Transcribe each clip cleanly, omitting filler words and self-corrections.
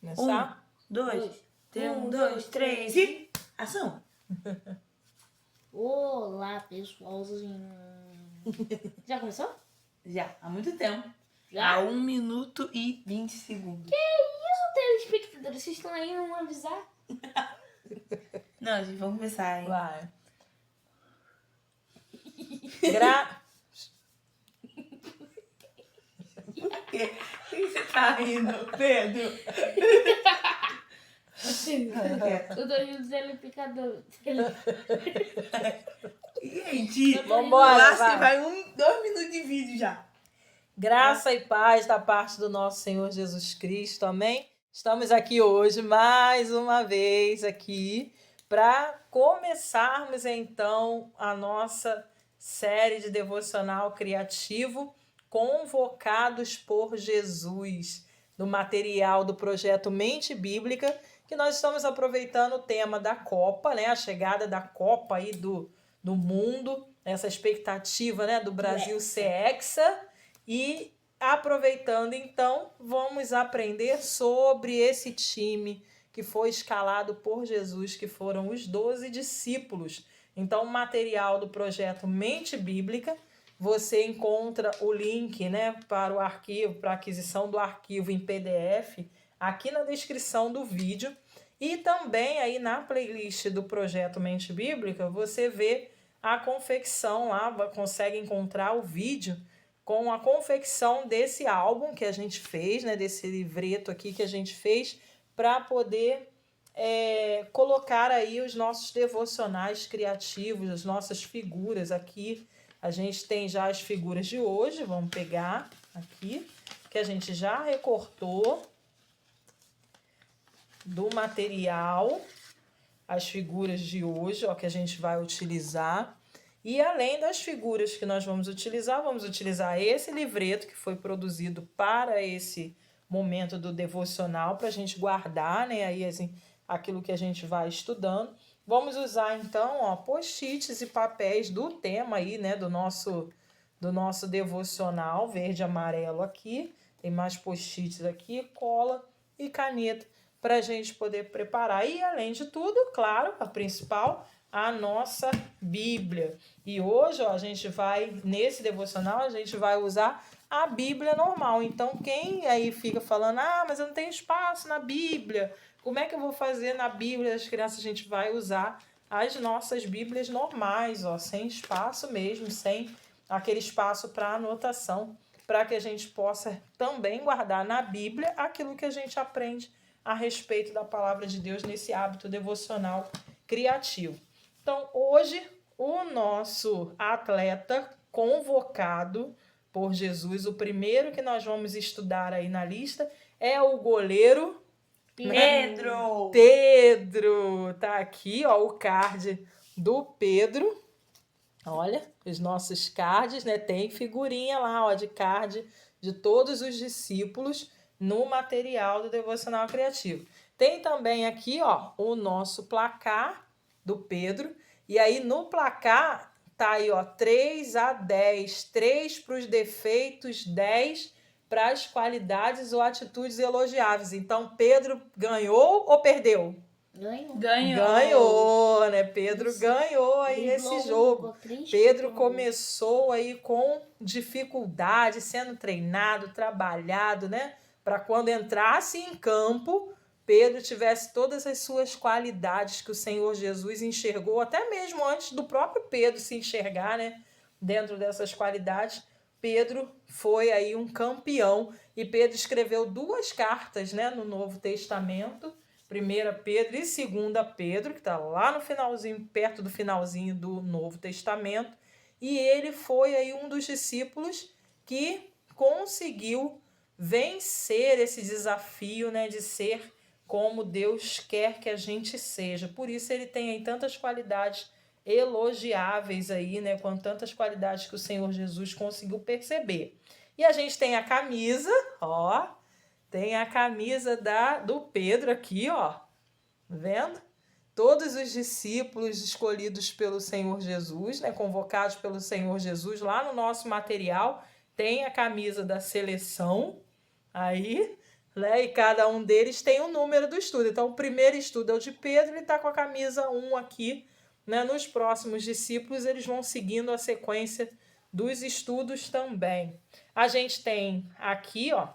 Começar? 2, 2, 3 e... Ação! Olá, pessoalzinho. Já começou? Já, há muito tempo. Já? Há 1 minuto e 20 segundos. Que isso, telespectadores? Vocês estão aí e não vão avisar? Não, gente, vamos começar, hein? Vai. Por quê? Por que você tá rindo, Pedro? Eu tô rindo do telepicador. Gente, Vambora, eu acho vai. que vai 2 minutos de vídeo já. Graça e paz da parte do nosso Senhor Jesus Cristo, amém? Estamos aqui hoje, mais uma vez aqui, para começarmos então a nossa série de devocional criativo Convocados por Jesus, do material do projeto Mente Bíblica, que nós estamos aproveitando o tema da Copa, né? A chegada da Copa aí do mundo, essa expectativa, né, do Brasil ser hexa. E aproveitando então, vamos aprender sobre esse time que foi escalado por Jesus, que foram os 12 discípulos. Então, o material do projeto Mente Bíblica, você encontra o link, né, para o arquivo, para a aquisição do arquivo em PDF, aqui na descrição do vídeo. E também aí na playlist do projeto Mente Bíblica, você vê a confecção lá, consegue encontrar o vídeo com a confecção desse álbum que a gente fez, né, desse livreto aqui que a gente fez, para poder colocar aí os nossos devocionais criativos, as nossas figuras aqui. A gente tem já as figuras de hoje, vamos pegar aqui, que a gente já recortou do material, as figuras de hoje, ó, que a gente vai utilizar. E além das figuras que nós vamos utilizar esse livreto que foi produzido para esse momento do devocional, para a gente guardar, né, aí, assim, aquilo que a gente vai estudando. Vamos usar, então, ó, post-its e papéis do tema aí, né, do nosso devocional, verde e amarelo aqui. Tem mais post-its aqui, cola e caneta para a gente poder preparar. E, além de tudo, claro, a principal, a nossa Bíblia. E hoje, ó, a gente vai, nesse devocional, a gente vai usar a Bíblia normal. Então, quem aí fica falando, mas eu não tenho espaço na Bíblia, como é que eu vou fazer na Bíblia das crianças? A gente vai usar as nossas Bíblias normais, ó, sem espaço mesmo, sem aquele espaço para anotação, para que a gente possa também guardar na Bíblia aquilo que a gente aprende a respeito da palavra de Deus nesse hábito devocional criativo. Então, hoje, o nosso atleta convocado por Jesus, o primeiro que nós vamos estudar aí na lista, é o goleiro Pedro! Pedro! Tá aqui, ó, o card do Pedro. Olha, os nossos cards, né? Tem figurinha lá, ó, de card de todos os discípulos no material do Devocional Criativo. Tem também aqui, ó, o nosso placar do Pedro. E aí no placar tá aí, ó, 3-10. 3 para os defeitos, 10 para as qualidades ou atitudes elogiáveis. Então, Pedro ganhou ou perdeu? Ganhou, né? Pedro ganhou aí esse jogo. Pedro começou aí com dificuldade, sendo treinado, trabalhado, né? Para quando entrasse em campo, Pedro tivesse todas as suas qualidades que o Senhor Jesus enxergou, até mesmo antes do próprio Pedro se enxergar, né? Dentro dessas qualidades, Pedro foi aí um campeão. E Pedro escreveu 2 cartas, né, no Novo Testamento, 1 Pedro e 2 Pedro, que está lá no finalzinho, perto do finalzinho do Novo Testamento. E ele foi aí um dos discípulos que conseguiu vencer esse desafio, né, de ser como Deus quer que a gente seja. Por isso ele tem aí tantas qualidades elogiáveis aí, né, com tantas qualidades que o Senhor Jesus conseguiu perceber. E a gente tem a camisa, ó, tem a camisa do Pedro aqui, ó, vendo? Todos os discípulos escolhidos pelo Senhor Jesus, né, convocados pelo Senhor Jesus, lá no nosso material tem a camisa da seleção, aí né? E cada um deles tem um número do estudo. Então, o primeiro estudo é o de Pedro, ele está com a camisa 1 aqui, né? Nos próximos discípulos, eles vão seguindo a sequência dos estudos também. A gente tem aqui, ó,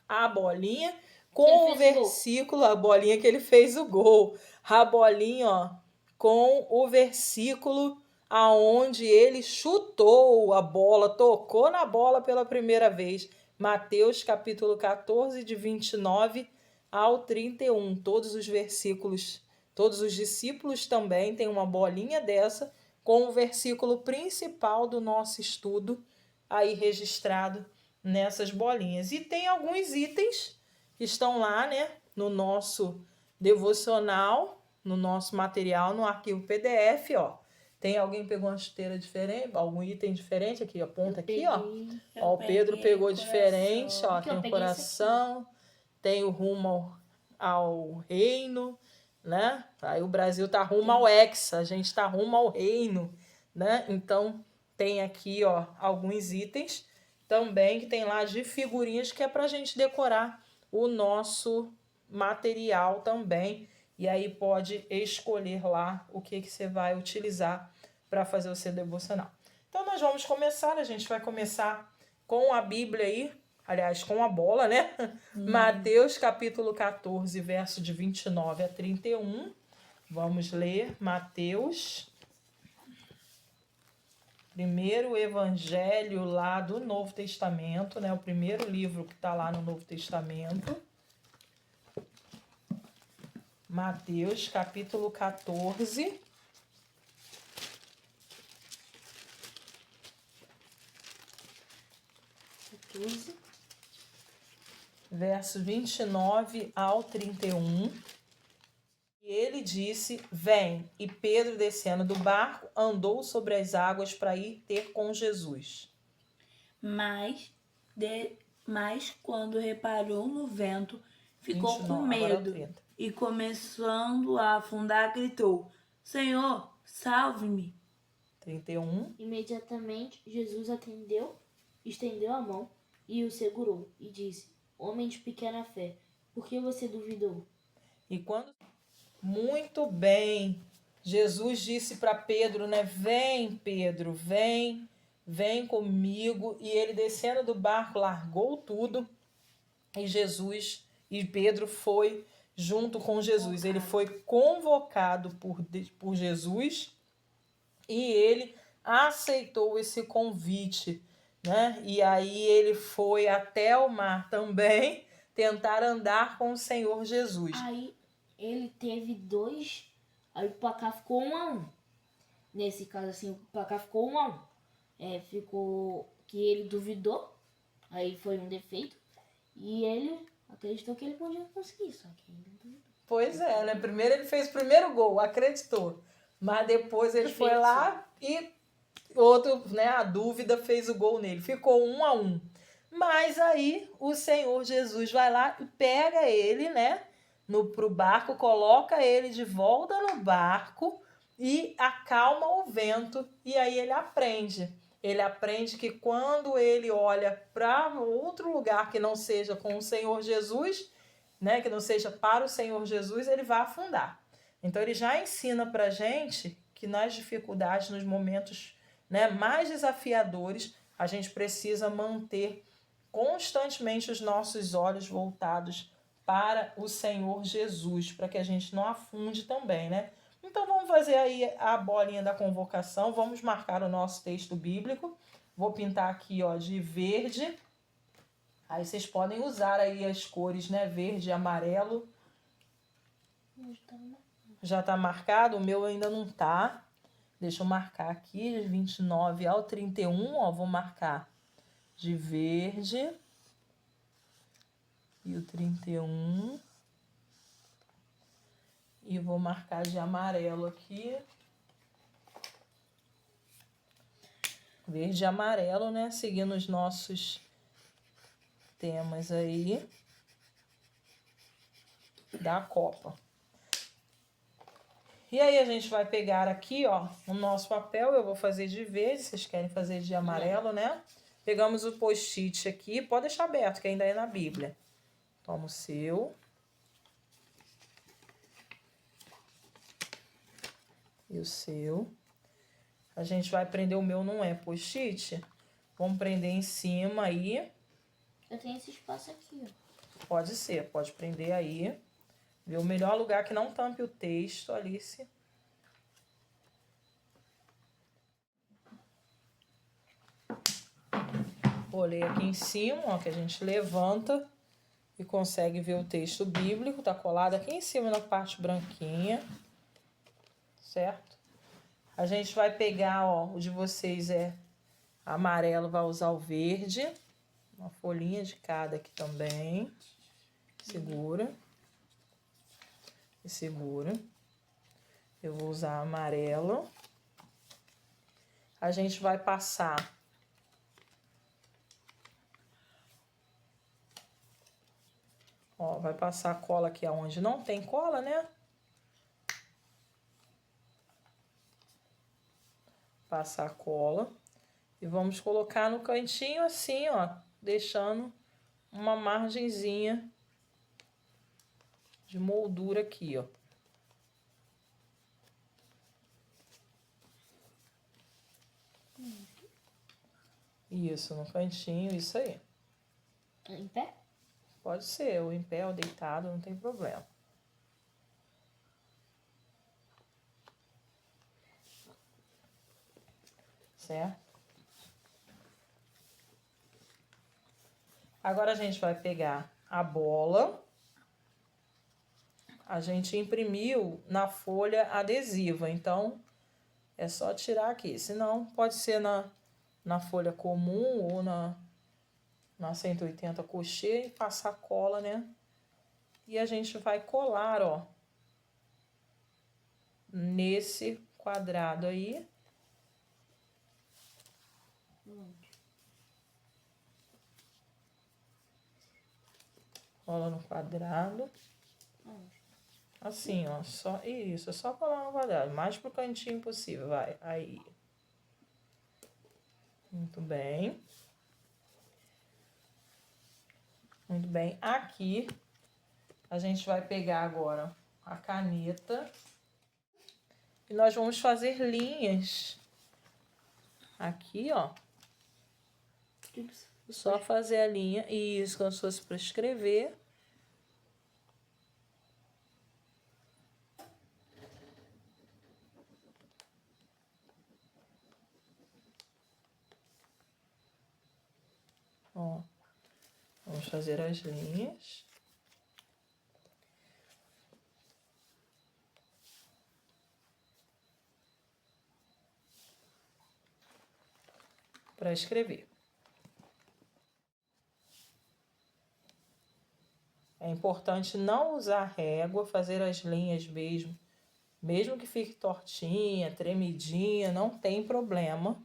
a bolinha com o versículo, a bolinha que ele fez o gol. A bolinha, ó, com o versículo aonde ele chutou a bola, tocou na bola pela primeira vez. Mateus capítulo 14, de 29 ao 31. Todos os versículos, todos os discípulos também têm uma bolinha dessa com o versículo principal do nosso estudo aí registrado nessas bolinhas. E tem alguns itens que estão lá, né, no nosso devocional, no nosso material, no arquivo PDF, ó. Tem alguém pegou uma chuteira diferente, algum item diferente aqui, ó, ponta aqui, ó. Ó, o Pedro pegou diferente, ó, tem o coração, tem o rumo ao reino, né? Aí o Brasil tá rumo ao Hexa, a gente tá rumo ao reino, né? Então tem aqui, ó, alguns itens também que tem lá de figurinhas que é pra gente decorar o nosso material também. E aí pode escolher lá o que você vai utilizar para fazer o seu devocional. Então nós vamos começar, a gente vai começar com a Bíblia aí, aliás, com a bola, né? Mateus capítulo 14, verso de 29 a 31. Vamos ler Mateus, primeiro evangelho lá do Novo Testamento, né? O primeiro livro que está lá no Novo Testamento. Mateus capítulo 14. Verso 29 ao 31. E ele disse: vem. E Pedro, descendo do barco, andou sobre as águas para ir ter com Jesus. Mas quando reparou no vento, ficou 29, com agora é o medo 30. e, começando a afundar, gritou: Senhor, salve-me. 31. Imediatamente Jesus atendeu, estendeu a mão e o segurou e disse: homem de pequena fé, por que você duvidou? E quando... Muito bem. Jesus disse para Pedro, né? Vem, Pedro, vem comigo. E ele, descendo do barco, largou tudo. E Pedro foi junto com Jesus. Ele foi convocado por Jesus e ele aceitou esse convite, né? E aí ele foi até o mar também tentar andar com o Senhor Jesus. Aí ele teve 2, aí o placar ficou 1-1. Nesse caso, assim, o placar ficou 1-1. Ficou que ele duvidou, aí foi um defeito, e ele acreditou que ele podia conseguir, só que ele duvidou. Pois é, né? Primeiro ele fez o primeiro gol, acreditou. Mas depois ele foi lá e outro, né? A dúvida fez o gol nele. Ficou 1-1. Mas aí o Senhor Jesus vai lá e pega ele, né? Pro barco, coloca ele de volta no barco e acalma o vento. E aí ele aprende. Ele aprende que quando ele olha para outro lugar que não seja com o Senhor Jesus, né, que não seja para o Senhor Jesus, ele vai afundar. Então ele já ensina para a gente que nas dificuldades, nos momentos, né, mais desafiadores, a gente precisa manter constantemente os nossos olhos voltados para o Senhor Jesus, para que a gente não afunde também, né? Então vamos fazer aí a bolinha da convocação, vamos marcar o nosso texto bíblico. Vou pintar aqui, ó, de verde. Aí vocês podem usar aí as cores, né? Verde e amarelo. Já tá marcado? O meu ainda não tá. Deixa eu marcar aqui, de 29 ao 31, ó. Vou marcar de verde. E o 31. E vou marcar de amarelo aqui. Verde e amarelo, né? Seguindo os nossos temas aí da Copa. E aí a gente vai pegar aqui, ó, o nosso papel. Eu vou fazer de verde, vocês querem fazer de amarelo, né? Pegamos o post-it aqui, pode deixar aberto, que ainda é na Bíblia. Toma o seu. E o seu. A gente vai prender, o meu não é post-it. Vamos prender em cima aí. Eu tenho esse espaço aqui, ó. Pode ser, pode prender aí. Vê o melhor lugar que não tampe o texto, Alice. Olhei aqui em cima, ó, que a gente levanta e consegue ver o texto bíblico. Tá colado aqui em cima na parte branquinha. Certo? A gente vai pegar, ó, o de vocês é amarelo, vai usar o verde. Uma folhinha de cada aqui também. Segura. E segura. Eu vou usar amarelo. A gente vai passar ó, vai passar a cola aqui aonde não tem cola, né? Passar a cola. E vamos colocar no cantinho assim, ó, deixando uma margenzinha de moldura aqui, ó. Isso, no cantinho, isso aí. Em pé? Pode ser, ou em pé ou deitado, não tem problema. Certo? Agora a gente vai pegar a bola. A gente imprimiu na folha adesiva, então é só tirar aqui. Se não, pode ser na folha comum ou na 180 crochê e passar cola, né? E a gente vai colar, ó, nesse quadrado aí. Cola no quadrado. Assim, ó, só isso, é só colar no quadrado, mais pro cantinho possível, vai, aí. Muito bem. Muito bem, aqui a gente vai pegar agora a caneta e nós vamos fazer linhas aqui, ó. Só fazer a linha, isso, como se fosse para escrever. Ó, vamos fazer as linhas. Para escrever. É importante não usar régua, fazer as linhas mesmo. Mesmo que fique tortinha, tremidinha, não tem problema,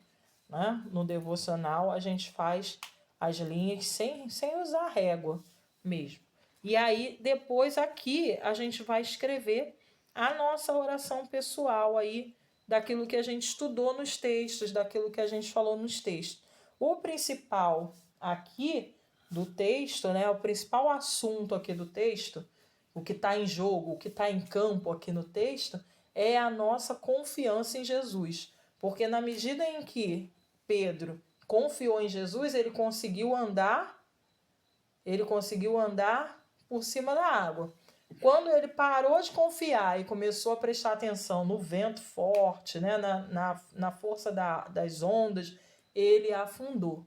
né? No devocional a gente faz as linhas sem usar régua mesmo. E aí, depois aqui, a gente vai escrever a nossa oração pessoal aí, daquilo que a gente estudou nos textos, daquilo que a gente falou nos textos. O principal aqui do texto, né? O principal assunto aqui do texto, o que está em jogo, o que está em campo aqui no texto, é a nossa confiança em Jesus. Porque na medida em que Pedro confiou em Jesus, ele conseguiu andar por cima da água. Quando ele parou de confiar e começou a prestar atenção no vento forte, né, na força das ondas, ele afundou.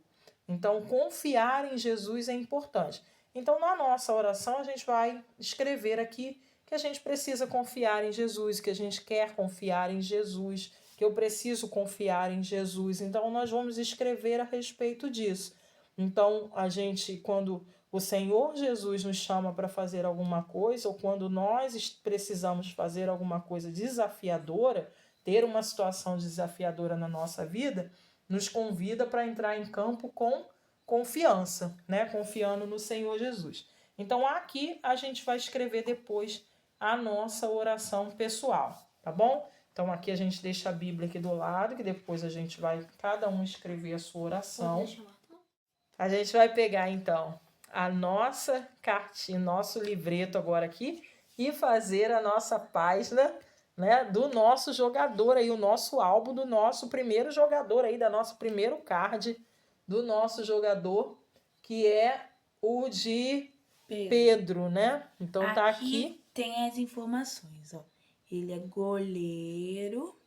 Então, confiar em Jesus é importante. Então, na nossa oração, a gente vai escrever aqui que a gente precisa confiar em Jesus, que a gente quer confiar em Jesus, que eu preciso confiar em Jesus. Então, nós vamos escrever a respeito disso. Então, a gente, quando o Senhor Jesus nos chama para fazer alguma coisa, ou quando nós precisamos fazer alguma coisa desafiadora, ter uma situação desafiadora na nossa vida, nos convida para entrar em campo com confiança, né? Confiando no Senhor Jesus. Então, aqui a gente vai escrever depois a nossa oração pessoal, tá bom? Então, aqui a gente deixa a Bíblia aqui do lado, que depois a gente vai cada um escrever a sua oração. A gente vai pegar, então, a nossa cartinha, nosso livreto agora aqui e fazer a nossa página, né, do nosso jogador aí, o nosso álbum do nosso primeiro jogador aí, da nosso primeiro card do nosso jogador, que é o de Pedro, né? Então tá aqui. Tem as informações, ó. Ele é goleiro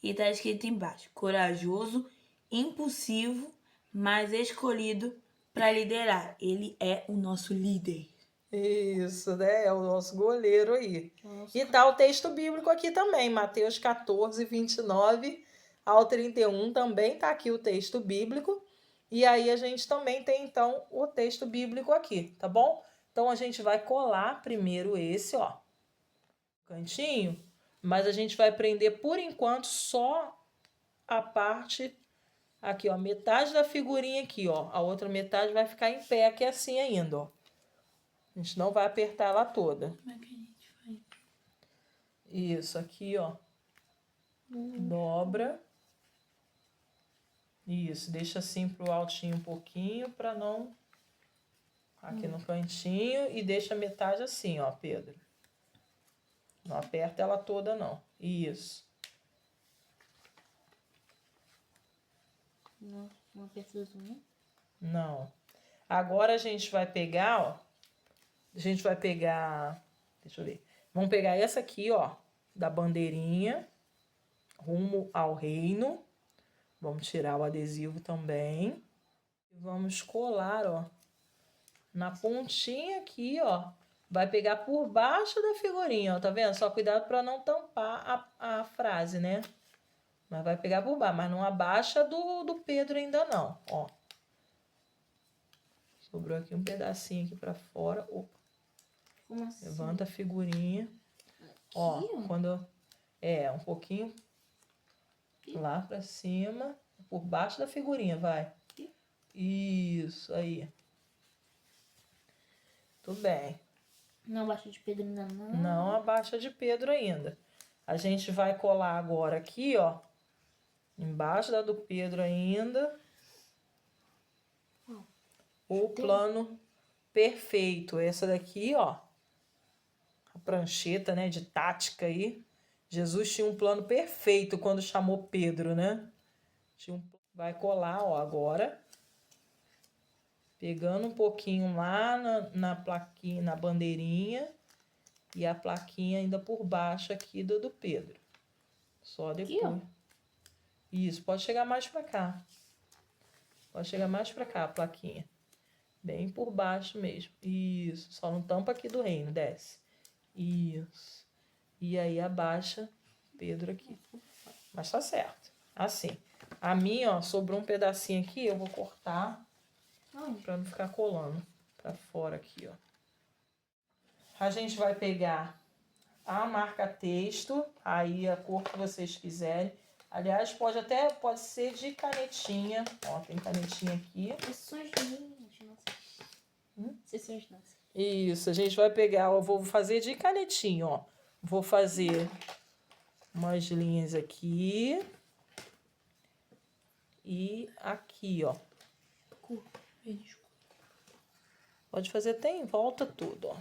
e tá escrito embaixo: corajoso, impulsivo, mas escolhido para liderar. Ele é o nosso líder. Isso, né? É o nosso goleiro aí. Nossa. E tá o texto bíblico aqui também, Mateus 14, 29 ao 31, também tá aqui o texto bíblico. E aí a gente também tem, então, o texto bíblico aqui, tá bom? Então a gente vai colar primeiro esse, ó, cantinho, mas a gente vai prender por enquanto só a parte aqui, ó, metade da figurinha aqui, ó. A outra metade vai ficar em pé aqui assim ainda, ó. A gente não vai apertar ela toda. Como é que a gente faz? Isso, aqui, ó. Dobra. Isso, deixa assim pro altinho um pouquinho, pra não... Aqui no cantinho e deixa a metade assim, ó, Pedro. Não aperta ela toda, não. Isso. Não apertou também? Não. Agora a gente vai pegar, ó. A gente vai pegar... Deixa eu ver. Vamos pegar essa aqui, ó, da bandeirinha. Rumo ao reino. Vamos tirar o adesivo também. E vamos colar, ó, na pontinha aqui, ó. Vai pegar por baixo da figurinha, ó, tá vendo? Só cuidado para não tampar a frase, né? Mas vai pegar por baixo, mas não abaixa do Pedro ainda não, ó. Sobrou aqui um pedacinho aqui para fora. Opa. Como assim? Levanta a figurinha. Aqui, Ó, quando... um pouquinho lá para cima, por baixo da figurinha, vai. Isso, aí. Tudo bem. Não abaixa de Pedro ainda não. Não abaixa de Pedro ainda. A gente vai colar agora aqui, ó. Embaixo da do Pedro ainda. O plano perfeito. Essa daqui, ó. A prancheta, né, de tática aí. Jesus tinha um plano perfeito quando chamou Pedro, né? Vai colar, ó, agora. Pegando um pouquinho lá na plaquinha, na bandeirinha. E a plaquinha ainda por baixo aqui do Pedro. Só depois. Aqui, ó. Isso, pode chegar mais pra cá. Pode chegar mais pra cá a plaquinha. Bem por baixo mesmo. Isso, só não tampa aqui do reino, desce. Isso. E aí abaixa Pedro aqui. Mas tá certo. Assim. A minha, ó, sobrou um pedacinho aqui, eu vou cortar pra não ficar colando pra fora aqui, ó. A gente vai pegar a marca-texto, aí a cor que vocês quiserem. Aliás, pode ser de canetinha. Ó, tem canetinha aqui. Sessões minhas, nossa. Sessões nossas. Isso, a gente vai pegar, eu vou fazer de canetinha, ó. Vou fazer umas linhas aqui. E aqui, ó. Pode fazer até em volta tudo, ó.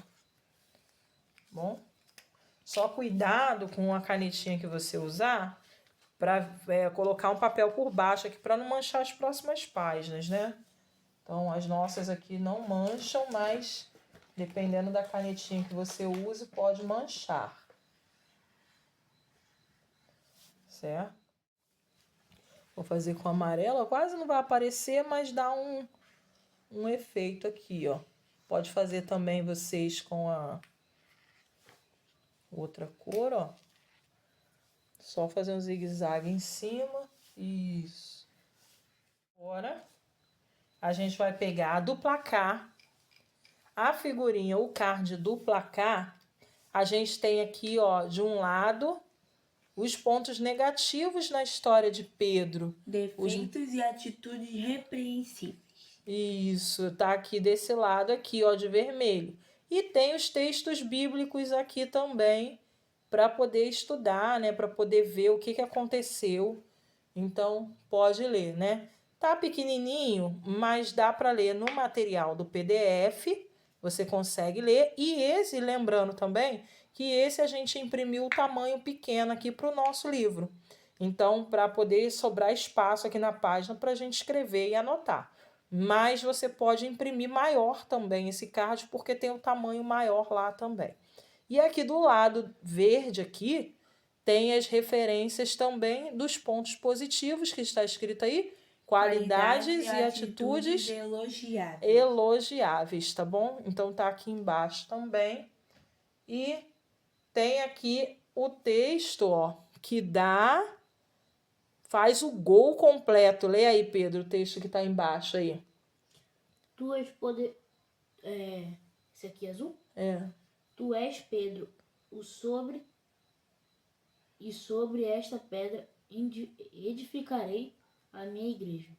Bom? Só cuidado com a canetinha que você usar para colocar um papel por baixo aqui para não manchar as próximas páginas, né? Então, as nossas aqui não mancham, mas dependendo da canetinha que você use, pode manchar. Certo? Vou fazer com amarelo, quase não vai aparecer, mas dá um efeito aqui, ó. Pode fazer também vocês com a outra cor, ó. Só fazer um zigue-zague em cima. Isso. Agora, a gente vai pegar a do placar. A figurinha, o card do placar, a gente tem aqui, ó, de um lado, os pontos negativos na história de Pedro. Defeitos e atitudes repreensíveis. Isso, tá aqui desse lado aqui, ó, de vermelho. E tem os textos bíblicos aqui também, para poder estudar, né, para poder ver o que aconteceu. Então, pode ler, né? Tá pequenininho, mas dá para ler no material do PDF, você consegue ler. E esse, lembrando também, que esse a gente imprimiu o tamanho pequeno aqui para o nosso livro. Então, para poder sobrar espaço aqui na página para a gente escrever e anotar. Mas você pode imprimir maior também esse card, porque tem o tamanho maior lá também. E aqui do lado verde aqui, tem as referências também dos pontos positivos que está escrito aí, qualidades e atitudes elogiáveis, tá bom? Então tá aqui embaixo também. E tem aqui o texto, ó, que faz o gol completo. Lê aí, Pedro, o texto que tá embaixo aí. Tu és poder... esse aqui é azul? É. Tu és Pedro, e sobre esta pedra edificarei a minha igreja.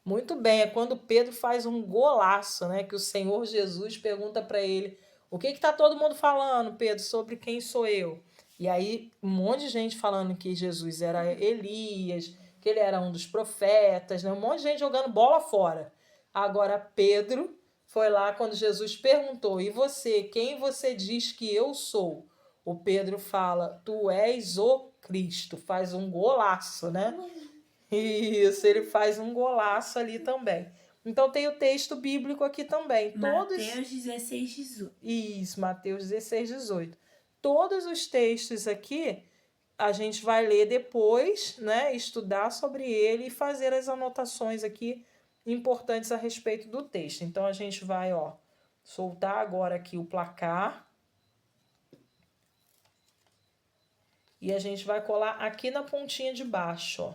Muito bem, é quando Pedro faz um golaço, né? Que o Senhor Jesus pergunta para ele: o que tá todo mundo falando, Pedro, sobre quem sou eu? E aí, um monte de gente falando que Jesus era Elias, que ele era um dos profetas, né? Um monte de gente jogando bola fora. Agora, Pedro foi lá quando Jesus perguntou: e você, quem você diz que eu sou? O Pedro fala: tu és o Cristo. Faz um golaço, né? Isso, ele faz um golaço ali também. Então tem o texto bíblico aqui também. Mateus 16, 18. Isso, Mateus 16, 18. Todos os textos aqui a gente vai ler depois, né? Estudar sobre ele e fazer as anotações aqui importantes a respeito do texto. Então a gente vai, ó, soltar agora aqui o placar. E a gente vai colar aqui na pontinha de baixo, ó.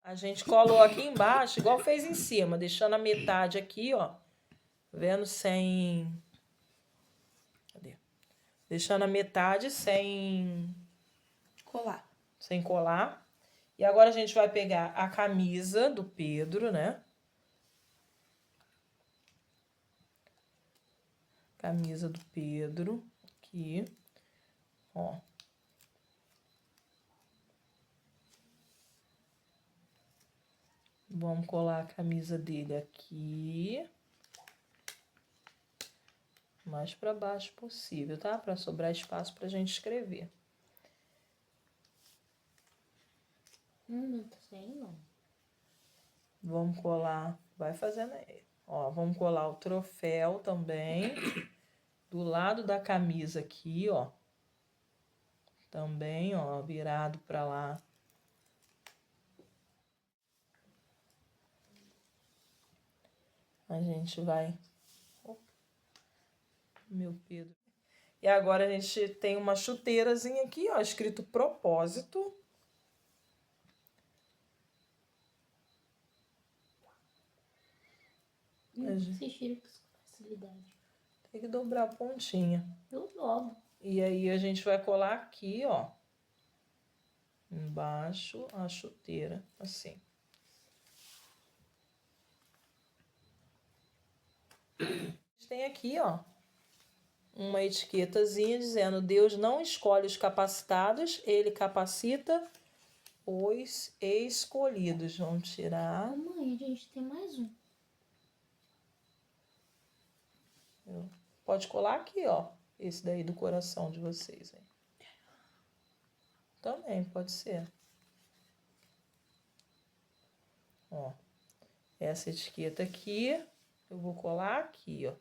A gente colou aqui embaixo, igual fez em cima, deixando a metade aqui, ó. Vendo sem... Cadê? Deixando a metade sem Colar. Sem colar. E agora a gente vai pegar a camisa do Pedro, né? Camisa do Pedro, aqui, ó. Vamos colar a camisa dele aqui. Mais para baixo possível, tá? Para sobrar espaço pra gente escrever. Não tá saindo, não. Vamos colar, vai fazendo aí. Ó, vamos colar o troféu também. Do lado da camisa aqui, ó. Também, ó, virado para lá. A gente vai... Meu Pedro. E agora a gente tem uma chuteirazinha aqui, ó, escrito propósito. Você tira com facilidade. Tem que dobrar a pontinha. Eu dobro. E aí a gente vai colar aqui, ó. Embaixo a chuteira, assim. Tem aqui, ó, uma etiquetazinha dizendo: Deus não escolhe os capacitados, ele capacita os escolhidos. Vamos tirar. Mãe, a gente tem mais um. Pode colar aqui, ó. Esse daí do coração de vocês. Hein? Também pode ser. Ó. Essa etiqueta aqui, eu vou colar aqui, ó.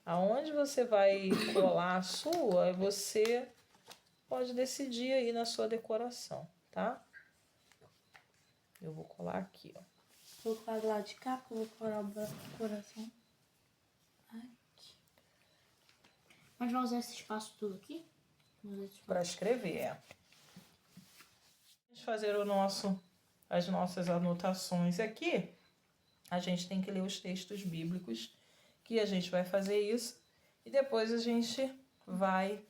Aonde você vai colar a sua, você pode decidir aí na sua decoração, tá? Eu vou colar aqui, ó. Vou colar do lado de cá, que eu vou colar o coração. Aqui. Mas vai usar esse espaço tudo aqui? Para escrever, é. Vamos fazer as nossas anotações aqui. A gente tem que ler os textos bíblicos, que a gente vai fazer isso. E depois a gente vai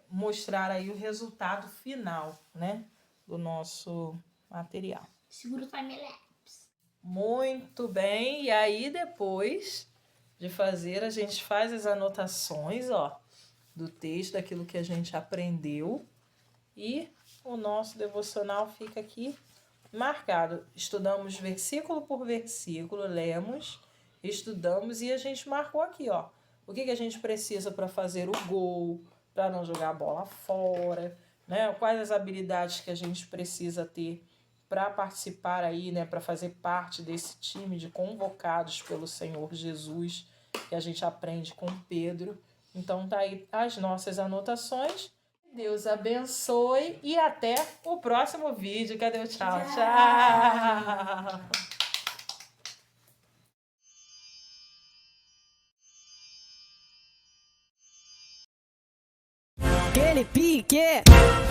mostrar aí o resultado final, né? Do nosso material. Segura o time-lapse. Muito bem. E aí, depois de fazer, a gente faz as anotações, ó, do texto, daquilo que a gente aprendeu. E o nosso devocional fica aqui marcado. Estudamos versículo por versículo, lemos, estudamos e a gente marcou aqui, ó. O que a gente precisa para fazer o gol, para não jogar a bola fora, né? Quais as habilidades que a gente precisa ter para participar aí, né? Para fazer parte desse time de convocados pelo Senhor Jesus, que a gente aprende com Pedro. Então tá aí as nossas anotações. Deus abençoe e até o próximo vídeo. Cadê o tchau? Tchau! Aquele pique.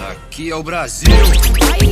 Aqui é o Brasil. Aí.